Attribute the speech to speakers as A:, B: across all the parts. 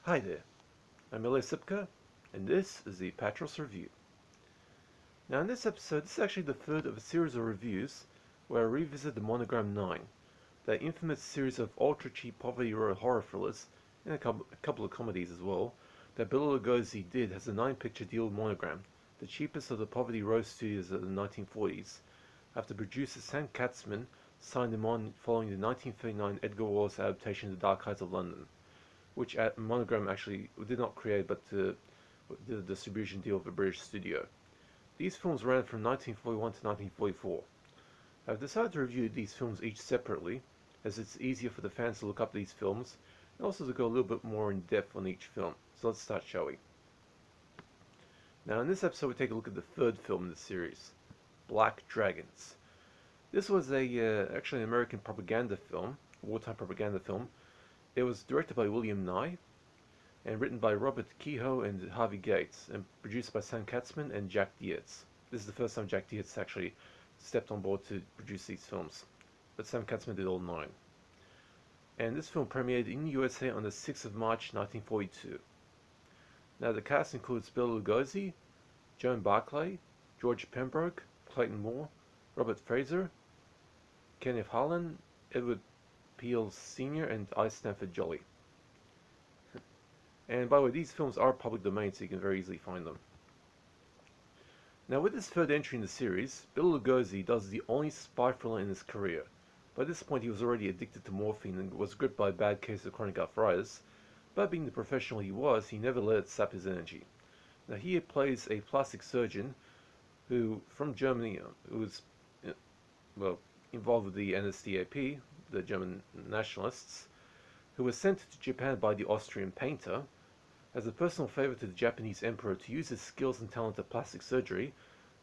A: Hi there, I'm Bela Lugosi, and this is the Apatros Review. Now in this episode, this is actually the third of a series of reviews where I revisit the Monogram 9, that infamous series of ultra-cheap poverty row horror thrillers, and a couple of comedies as well, that Bela Lugosi did as a 9-picture deal with Monogram, the cheapest of the poverty row studios of the 1940s, after producer Sam Katzman signed him on following the 1939 Edgar Wallace adaptation of The Dark Eyes of London, which Monogram actually did not create but did a distribution deal with a British studio. These films ran from 1941 to 1944. I've decided to review these films each separately, as it's easier for the fans to look up these films, and also to go a little bit more in depth on each film. So let's start, shall we? Now in this episode we take a look at the third film in the series, Black Dragons. This was actually an American propaganda film, wartime propaganda film. It was directed by William Nye, and written by Robert Kehoe and Harvey Gates, and produced by Sam Katzman and Jack Dietz. This is the first time Jack Dietz actually stepped on board to produce these films, but Sam Katzman did all 9. And this film premiered in the USA on the 6th of March 1942. Now the cast includes Bela Lugosi, Joan Barclay, George Pembroke, Clayton Moore, Robert Fraser, Kenneth Harlan, Edward Peel Sr. and I. Stanford Jolly. And by the way, these films are public domain, so you can very easily find them. Now with this third entry in the series, Bela Lugosi does the only spy thriller in his career. By this point he was already addicted to morphine and was gripped by a bad case of chronic arthritis, but being the professional he was, he never let it sap his energy. Now he plays a plastic surgeon who, from Germany, who was involved with the NSDAP, the German Nationalists, who was sent to Japan by the Austrian Painter as a personal favor to the Japanese emperor to use his skills and talent of plastic surgery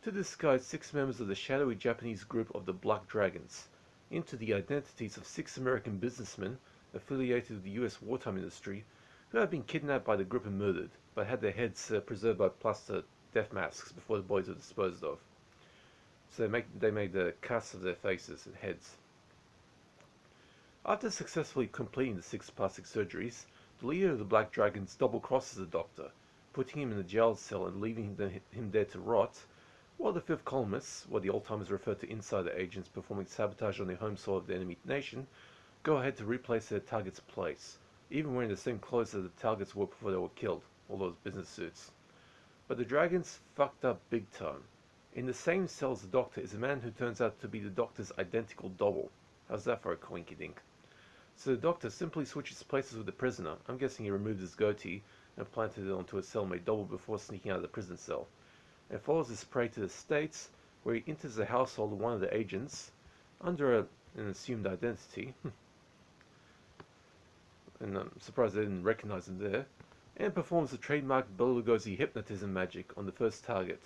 A: to disguise 6 members of the shadowy Japanese group of the Black Dragons into the identities of 6 American businessmen affiliated with the US wartime industry who had been kidnapped by the group and murdered, but had their heads preserved by plaster death masks before the bodies were disposed of. So they made the casts of their faces and heads. After successfully completing the 6 plastic surgeries, the leader of the Black Dragons double-crosses the Doctor, putting him in a jail cell and leaving him there to rot, while the 5th columnists, what the old-timers refer to insider agents performing sabotage on the home soil of the enemy nation, go ahead to replace their target's place, even wearing the same clothes that the targets wore before they were killed, all those business suits. But the Dragons fucked up big time. In the same cell as the Doctor is a man who turns out to be the Doctor's identical double. How's that for a coinky-dink? So the Doctor simply switches places with the prisoner. I'm guessing he removed his goatee and planted it onto a cellmate double before sneaking out of the prison cell, and follows his prey to the States, where he enters the household of one of the agents under an assumed identity. And I'm surprised they didn't recognize him there, and performs the trademark Bela Lugosi hypnotism magic on the first target,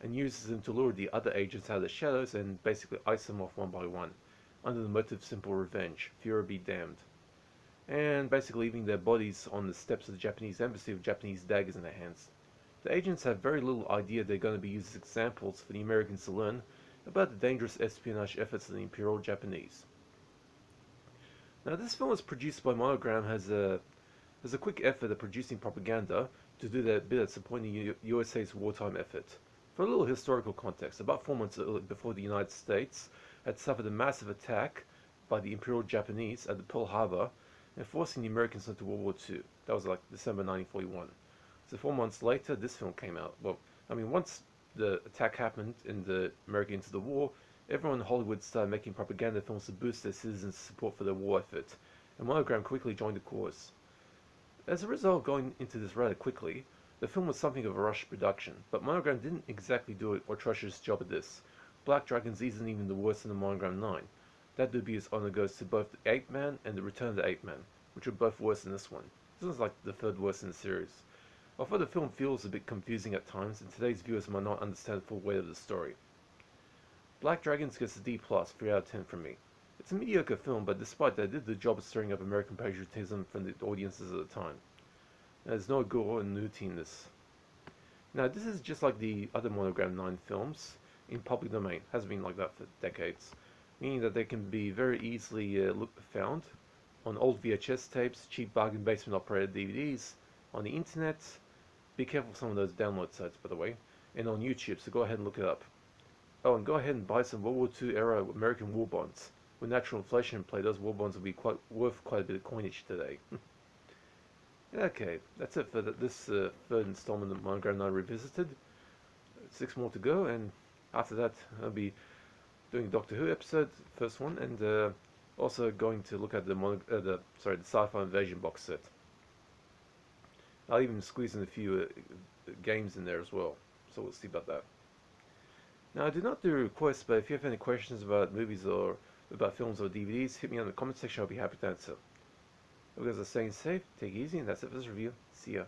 A: and uses him to lure the other agents out of the shadows and basically ice them off one by one, under the motive simple revenge, Fuhrer be damned, and basically leaving their bodies on the steps of the Japanese embassy with Japanese daggers in their hands. The agents have very little idea they're going to be used as examples for the Americans to learn about the dangerous espionage efforts of the Imperial Japanese. Now this film was produced by Monogram as a quick effort at producing propaganda to do their bit at supporting USA's wartime effort. For a little historical context, about 4 months before the United States had suffered a massive attack by the Imperial Japanese at the Pearl Harbor and forcing the Americans into World War II. That was like December 1941. So 4 months later, this film came out. Well, I mean, once the attack happened and the America into the war, everyone in Hollywood started making propaganda films to boost their citizens' support for their war effort, and Monogram quickly joined the cause. As a result of going into this rather quickly, the film was something of a rush production, but Monogram didn't exactly do an atrocious job at this. Black Dragons isn't even the worst than the Monogram 9. That dubious honor goes to both the Ape Man and the Return of the Ape Man, which are both worse than this one. This one's like the 3rd worst in the series. Although the film feels a bit confusing at times, and today's viewers might not understand the full weight of the story. Black Dragons gets a D+, 3 out of 10 from me. It's a mediocre film, but despite that, it did the job of stirring up American patriotism from the audiences at the time. There's no gore and nudity in this. Now, this is just like the other Monogram 9 films in public domain. Has been like that for decades, meaning that they can be very easily found on old VHS tapes, cheap bargain basement operated DVDs, on the internet. Be careful of some of those download sites, by the way, and on YouTube, so go ahead and look it up. Oh, and go ahead and buy some World War II era American war bonds. With natural inflation in play, those war bonds will be worth quite a bit of coinage today. Okay, that's it for this third installment of Monogram Now Revisited. 6 more to go, and after that I'll be doing a Doctor Who episode, first one, and also going to look at the Sci-Fi Invasion box set. I'll even squeeze in a few games in there as well, so we'll see about that. Now, I did not do requests, but if you have any questions about movies or about films or DVDs, hit me on the comment section. I'll be happy to answer. Hope you guys are staying safe, take it easy, and that's it for this review. See ya.